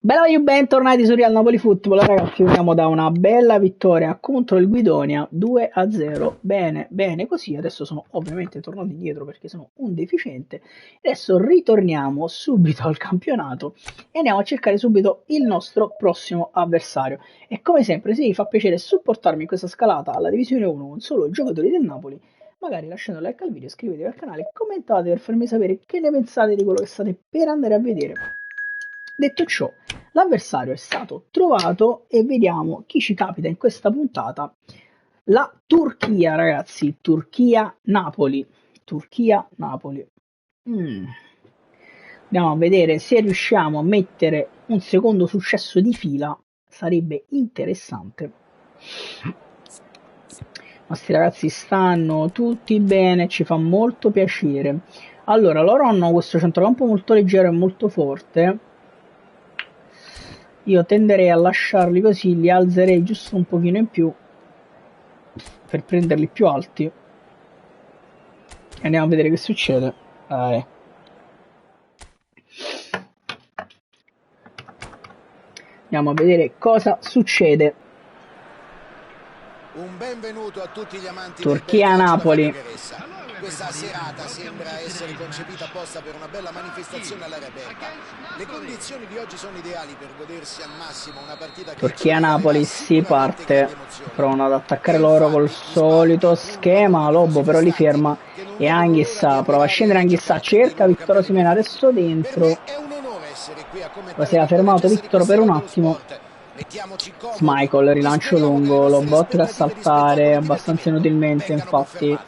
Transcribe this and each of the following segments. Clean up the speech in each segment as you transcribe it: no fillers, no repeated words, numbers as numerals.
Bentornati su Real Napoli Football, ragazzi. Veniamo da una bella vittoria contro il Guidonia 2-0. Bene così. Adesso sono ovviamente tornato indietro perché sono un deficiente. Adesso ritorniamo subito al campionato e andiamo a cercare subito il nostro prossimo avversario. E come sempre, se vi fa piacere supportarmi in questa scalata alla Divisione 1 con solo giocatori del Napoli, magari lasciando like al video, iscrivetevi al canale, commentate per farmi sapere che ne pensate di quello che state per andare a vedere. Detto ciò, l'avversario è stato trovato e vediamo chi ci capita in questa puntata. La Turchia, ragazzi, Turchia-Napoli. Turchia-Napoli. Andiamo a vedere se riusciamo a mettere un secondo successo di fila. Sarebbe interessante. I nostri ragazzi stanno tutti bene, ci fa molto piacere. Allora, loro hanno questo centrocampo molto leggero e molto forte. Io tenderei a lasciarli così, li alzerei giusto un pochino in più per prenderli più alti e andiamo a vedere che succede. Andiamo a vedere cosa succede. Un benvenuto a tutti gli amanti Turchia-Napoli. Questa serata sembra essere concepita apposta per una bella manifestazione all'Arabella. Le condizioni di oggi sono ideali per godersi al massimo una partita che Turchia-Napoli si parte. Provano ad attaccare loro col solito schema. Lobo però li ferma e Anghissà prova a scendere. Anghissà cerca Victor Osimhen adesso dentro. Poi si era fermato Victor per un attimo. Schmeichel, rilancio lungo, Lobotka a saltare abbastanza inutilmente, infatti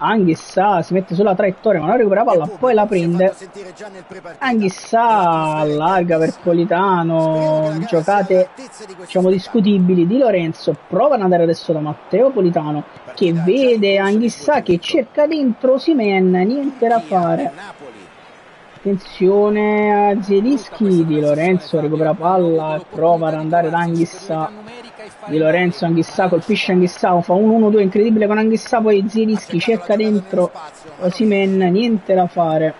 Anghissà si mette sulla traiettoria ma non recupera la palla, poi la prende. Anghissà allarga per Politano, giocate diciamo discutibili di Lorenzo, prova ad andare adesso da Matteo Politano che vede Anghissà che cerca dentro Osimhen, niente da fare. Attenzione a Zielinski, Di Lorenzo recupera palla e prova ad andare da Anghissà. Di Lorenzo, Anghissà colpisce Anghissà, fa un 1-2 incredibile con Anghissà, poi Zielinski cerca dentro Osimhen, niente da fare.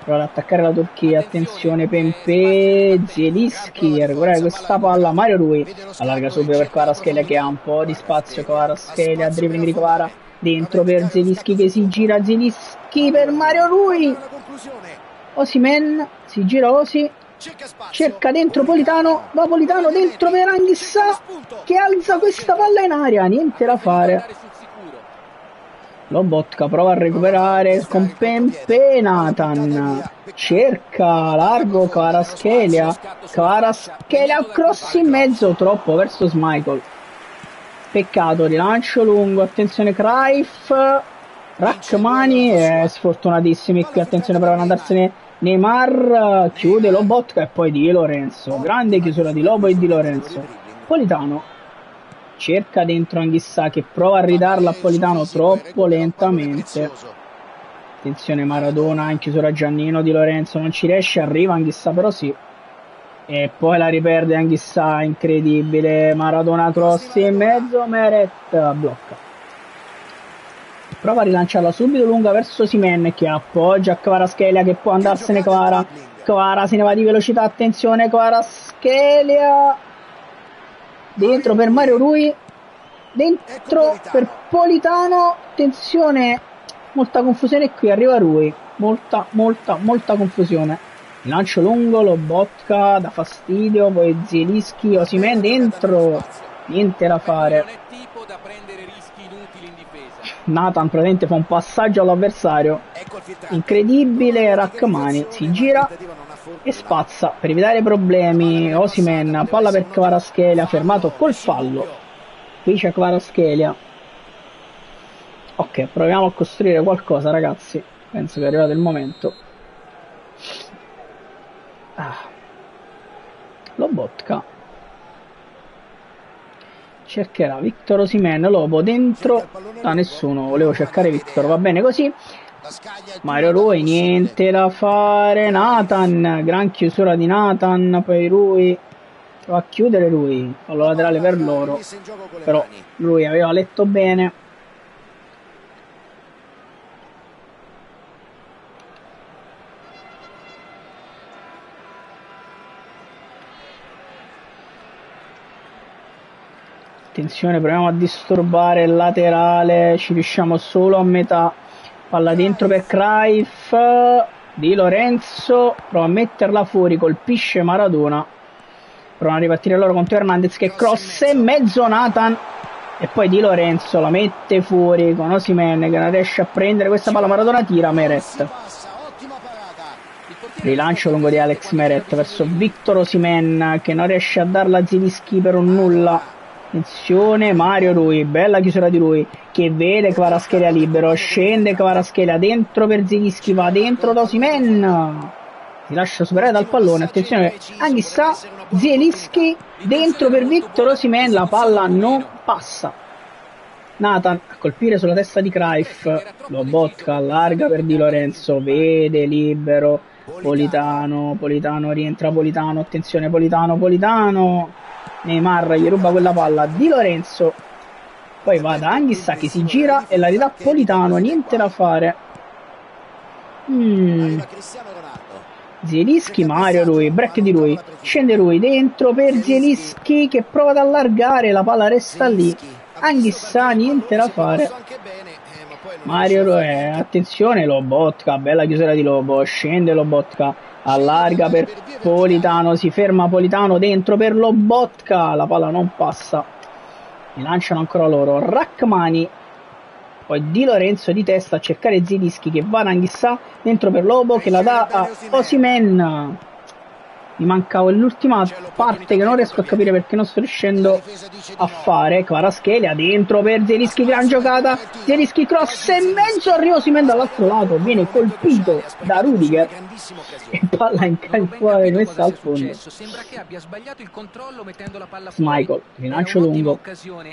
Prova ad attaccare la Turchia, attenzione Pempe, Zielinski a recuperare questa palla, Mario Rui allarga subito per Kvaratskhelia che ha un po' di spazio, Kvaratskhelia, dribbling di Kvara, dentro per Zielinski che si gira, Zielinski per Mario Rui. Osimhen si gira Osi, cerca dentro Politano, va Politano dentro per Anghissà che alza questa palla in aria, niente da fare. Lobotka prova a recuperare con Pempe, Nathan cerca largo Kvaratskhelia, cross in mezzo, troppo verso Schmeichel. Peccato, rilancio lungo, attenzione Cruyff, Rachmani, sfortunatissimi qui, attenzione per andarsene Neymar, chiude Lobotka e poi Di Lorenzo, grande chiusura di Lobo e Di Lorenzo. Politano cerca dentro Anghissà che prova a ridarla a Politano troppo lentamente. Attenzione Maradona in chiusura Giannino, Di Lorenzo non ci riesce, arriva Anghissà però sì. E poi la riperde Anghissà, incredibile, Maradona cross in mezzo, Meret blocca. Prova a rilanciarla subito lunga verso Osimhen che appoggia Kvaratskhelia che può andarsene Kvara se ne va di velocità, attenzione Kvaratskhelia dentro per Mario Rui, dentro per Politano, attenzione, molta confusione qui, arriva Rui, molta confusione. Lancio lungo, Lobotka dà fastidio, poi Zielinski, Osimhen dentro, niente da fare. Nathan praticamente fa un passaggio all'avversario, incredibile, Rachmani si gira e spazza per evitare problemi. Osimhen, palla per Kvaratskhelia, fermato col fallo. Qui c'è Kvaratskhelia. Ok, proviamo a costruire qualcosa, ragazzi. Penso che è arrivato il momento. Lobotka cercherà Victor Osimhen, Lobo dentro da nessuno, volevo cercare Victor, va bene così. Mario Rui, niente da fare, Nathan, gran chiusura di Nathan, poi Rui va a chiudere Rui, fallo laterale per loro, però lui aveva letto bene. Attenzione, proviamo a disturbare il laterale, ci riusciamo solo a metà. Palla dentro per Cruyff, Di Lorenzo prova a metterla fuori, colpisce Maradona. Provano a ripartire loro contro Hernandez che cross in mezzo Nathan. E poi Di Lorenzo la mette fuori con Osimhen che non riesce a prendere questa palla. Maradona tira Meret. Rilancio lungo di Alex Meret verso Victor Osimhen che non riesce a darla a Zielinski per un nulla. Attenzione, Mario Rui, bella chiusura di Rui che vede Kvaratskhelia libero, scende Kvaratskhelia dentro per Zielinski, va dentro da Osimhen, si lascia superare dal pallone. Attenzione, Anghissà, Zielinski dentro per Victor Osimhen, la palla non passa. Nathan a colpire sulla testa di Cruyff, Lobotka allarga per Di Lorenzo, vede libero Politano rientra Politano, attenzione Politano, Neymar gli ruba quella palla, Di Lorenzo poi va da Anghissà che si gira e la ridà Politano, niente da fare. Zielinski, Mario Rui, break di Rui, scende Rui dentro per Zielinski che prova ad allargare, la palla resta lì, Anghissà niente da fare. Mario Rui, attenzione Lobotka, bella chiusura di Lobo, scende Lobotka, allarga per Politano, si ferma Politano dentro per Lobotka, la palla non passa, mi lanciano ancora loro, Rachmani, poi Di Lorenzo di testa a cercare Zielinski che va da Anghissà dentro per Lobo che la dà a Osimhen. Mi manca l'ultima parte che non riesco a capire perché non sto riuscendo a fare. Kvaratskhelia dentro per Zielinski, gran giocata, Zielinski cross in mezzo, arriva Osimhen dall'altro lato, viene colpito da Rudiger e palla in fuori messa al fondo. Michael, rilancio lungo,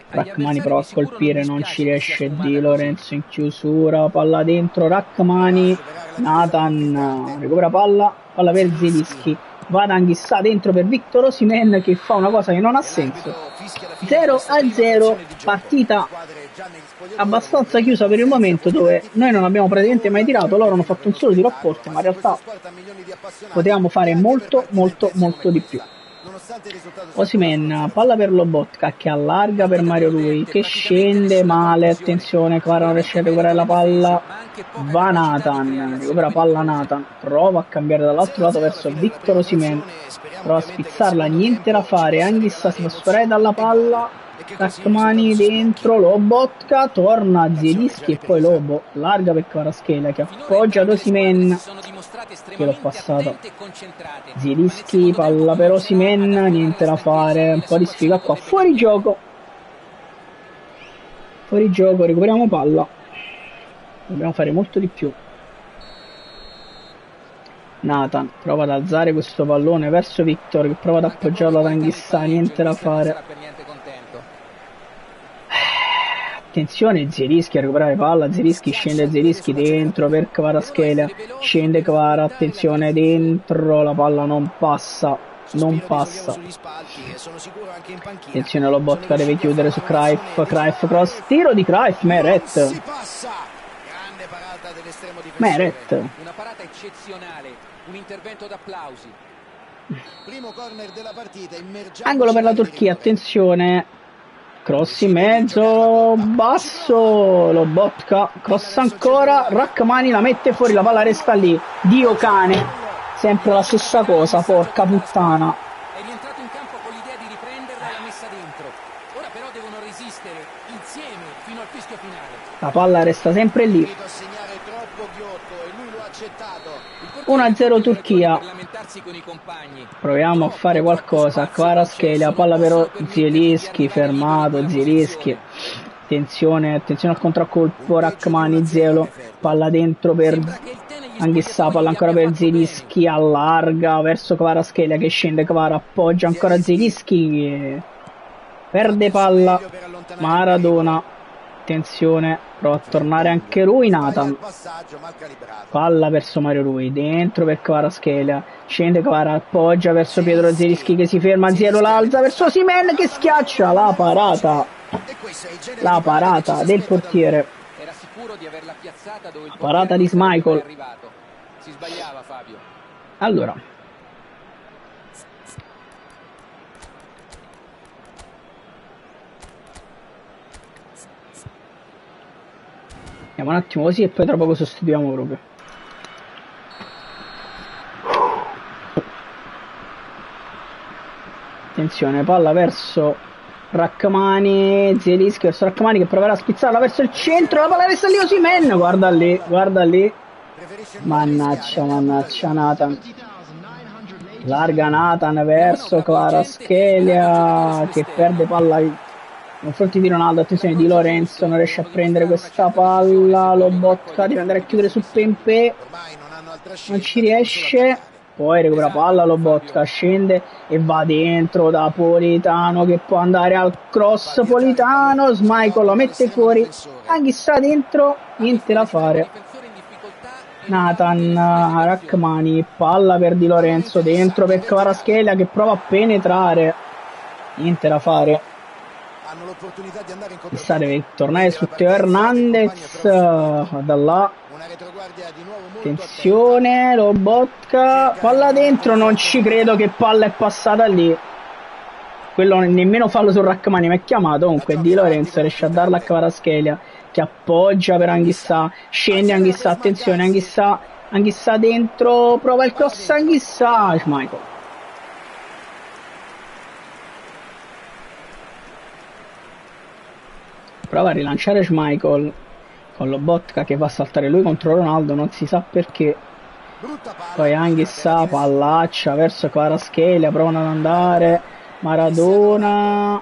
Rachmani prova a colpire, non ci riesce, Di Lorenzo in chiusura, palla dentro, Rachmani, Nathan recupera palla per Zielinski, va da Anghissà dentro per Victor Osimhen che fa una cosa che non ha senso. 0-0, partita abbastanza chiusa per il momento, dove noi non abbiamo praticamente mai tirato, loro hanno fatto un solo tiro a porta, ma in realtà potevamo fare molto di più. Osimhen, palla per Lobotka che allarga per Mario Rui che scende male, attenzione, Kvara non riesce a recuperare la palla, va Nathan, recupera palla Nathan, prova a cambiare dall'altro lato verso Victor Osimhen, prova a spizzarla, niente da fare, Anghissà si fa superare dalla palla, Rachmani dentro, Lobotka, torna Zielinski e poi Lobo, larga per Kvaratskhelia che appoggia ad Osimhen, che l'ho passata, Zielinski, palla per Osimhen, niente da fare, un po' di sfiga qua, fuori gioco, recuperiamo palla, dobbiamo fare molto di più. Nathan prova ad alzare questo pallone verso Victor che prova ad appoggiarlo ad Anghissà, niente da fare. Attenzione Zielinski a recuperare palla, Zielinski scende, Zielinski dentro per Kvaratskhelia, scende Kvara, attenzione dentro, la palla non passa, attenzione Lobotka deve chiudere su Cruyff, cross, tiro di Cruyff, Meret, una parata eccezionale, un intervento d'applausi. Angolo per la Turchia, attenzione, cross in mezzo, basso, Lobotka, cross ancora, Rachmani la mette fuori, la palla resta lì, Dio cane, sempre la stessa cosa, porca puttana. È rientrato in campo con l'idea di riprenderla e l'ha messa dentro, ora però devono resistere insieme fino al fischio finale. La palla resta sempre lì. 1-0 Turchia. Proviamo a fare qualcosa. Kvaratskhelia, palla per Zielinski, fermato Zielinski. Attenzione al contraccolpo, Rachmani, Zelo, palla dentro per Anghissà, palla ancora per Zielinski, allarga verso Kvaratskhelia che scende, Kvara appoggia ancora Zielinski, perde palla, Maradona, attenzione, prova a tornare anche Rui, Nathan, palla verso Mario Rui, dentro per Kvaratskhelia, scende Kvara, appoggia verso Pietro Zielinski che si ferma, Zelo l'alza verso Osimhen che schiaccia, la parata del portiere, era sicuro di averla piazzata dove il parata di Schmeichel. Si sbagliava Fabio. Allora, Andiamo un attimo così e poi tra poco sostituiamo proprio. Attenzione, palla verso Rachmani, Zielinski verso Rachmani che proverà a spizzarla verso il centro, la palla resta lì Osimhen, guarda lì. Mannaggia Nathan. Larga Nathan verso Kvaratskhelia che perde palla nei confronti di Ronaldo. Attenzione, Di Lorenzo non riesce a prendere questa palla, Lobotka deve andare a chiudere su Pempè, non ci riesce, poi recupera palla Lobotka, scende e va dentro da Politano che può andare al cross, Politano, Schmeichel lo mette fuori, Anghissà dentro, niente da fare. Nathan, Rachmani, palla per Di Lorenzo, dentro per Kvaratskhelia che prova a penetrare, niente da fare. Chissà, deve tornare su Teo Hernandez, da là, attenzione, Lobotka, palla dentro, non ci credo che palla è passata lì, quello nemmeno fallo su Rachmani mi è chiamato. Comunque Di Lorenzo riesce a darla a Kvaratskhelia che appoggia per Anghissà, scende Anghissà, attenzione Anghissà dentro, prova il cross Anghissà, Schmeichel. Prova a rilanciare Schmeichel con Lobotka che va a saltare lui contro Ronaldo, non si sa perché. Poi Anghissà, pallaccia verso Kvaratskhelia, provano ad andare, Maradona,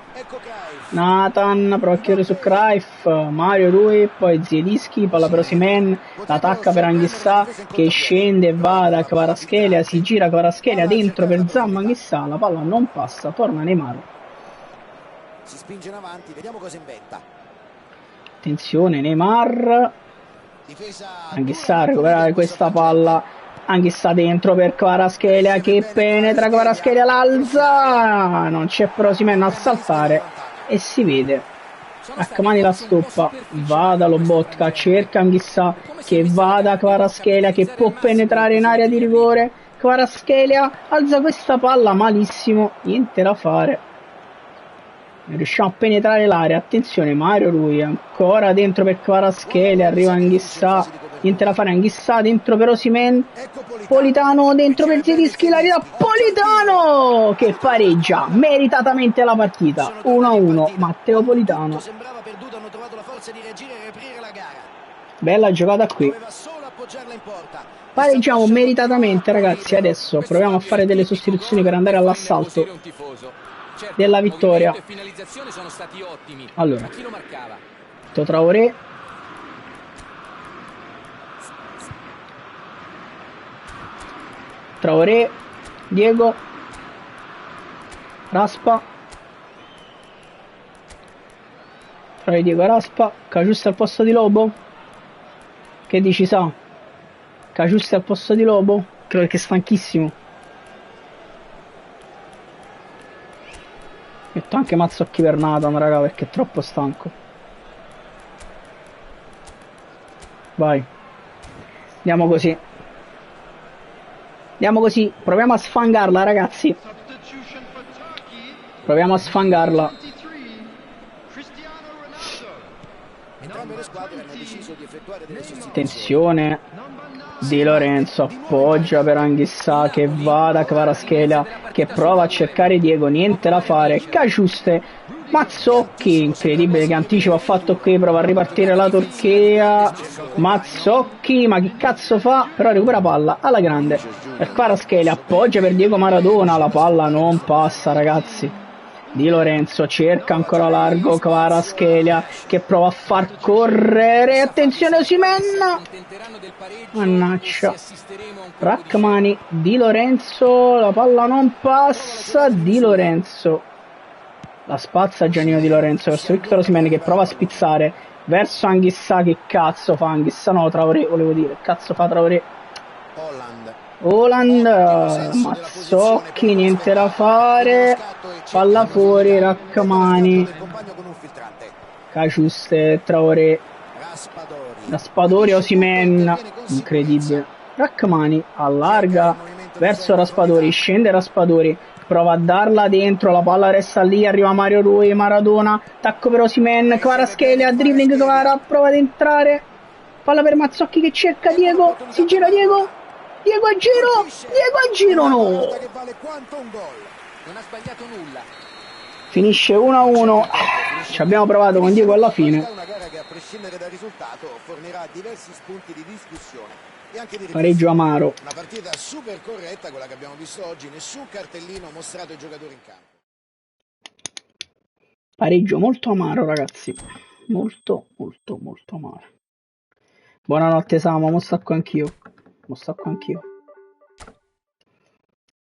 Nathan prova a chiudere su Cruyff, Mario Rui, poi Zielinski, palla per Osimhen, l'attacca per Anghissà che scende e va da Kvaratskhelia, si gira Kvaratskhelia dentro per Zamma Anghissà, la palla non passa, torna Neymar. Si spinge in avanti, vediamo cosa inventa. Attenzione Neymar, Anghissà a recuperare questa palla, Anghissà dentro per Kvaratskhelia che penetra, Kvaratskhelia l'alza, non c'è però Osimhen a saltare e si vede. Rachmani la stoppa, va da Lobotka, cerca Anghissà che va da Kvaratskhelia che può penetrare in area di rigore, Kvaratskhelia alza questa palla malissimo, niente da fare. Riusciamo a penetrare l'area, attenzione Mario Rui ancora dentro per Kvaratskhelia, arriva Anghissà, niente da fare, Anghissà dentro per Osimhen, Politano dentro per Zielinski, la ridà Politano che pareggia meritatamente la partita, 1-1 Matteo Politano. Bella giocata qui, pareggiamo meritatamente ragazzi. Adesso proviamo a fare delle sostituzioni per andare all'assalto della vittoria. Allora, Traoré, Diego, Raspa, Traoré, Diego, Raspa, Cagiusti al posto di Lobo. Che dici, Sa? Cagiusti al posto di Lobo? Credo che è stanchissimo. Metto anche Mazzocchi per Nathan, raga, perché è troppo stanco. Vai. Andiamo così. Proviamo a sfangarla, ragazzi. Proviamo a sfangarla. Attenzione. Di Lorenzo appoggia per Anghissà che va da Kvaratskhelia che prova a cercare Diego, niente da fare, Cagiuste, Mazzocchi, incredibile che anticipo ha fatto qui, prova a ripartire la Turchia, Mazzocchi, ma che cazzo fa? Però recupera palla alla grande per Kvaratskhelia, appoggia per Diego Maradona, la palla non passa ragazzi. Di Lorenzo cerca ancora largo Kvaratskhelia che prova a far correre, attenzione Osimhen, mannaggia, Rachmani, Di Lorenzo, la palla non passa, Di Lorenzo la spazza Giannino Di Lorenzo verso Victor Osimhen che prova a spizzare verso Anghissà, che cazzo fa Anghissà, no Traoré volevo dire, cazzo fa Traoré, Haaland, Mazzocchi, niente da fare, palla fuori, Rachmani, Cagiuste, Traoré, Raspadori, Osimhen, incredibile, Rachmani allarga verso Raspadori, scende Raspadori, prova a darla dentro, la palla resta lì, arriva Mario Rui, Maradona, tacco per Osimhen, Kvaratskhelia, dribbling Kvara, prova ad entrare, Palla per Mazzocchi che cerca Diego, si gira Diego a giro, no! Che vale quanto un gol. Non ha sbagliato nulla. Finisce 1-1. Ci abbiamo provato con Diego alla fine. Una gara che a prescindere dal risultato fornirà diversi spunti di discussione e anche di Pareggio amaro. Una partita super corretta quella che abbiamo visto oggi, nessun cartellino mostrato ai giocatori in campo. Pareggio molto amaro, ragazzi. Molto amaro. Buonanotte Samo, mo stacco anch'io.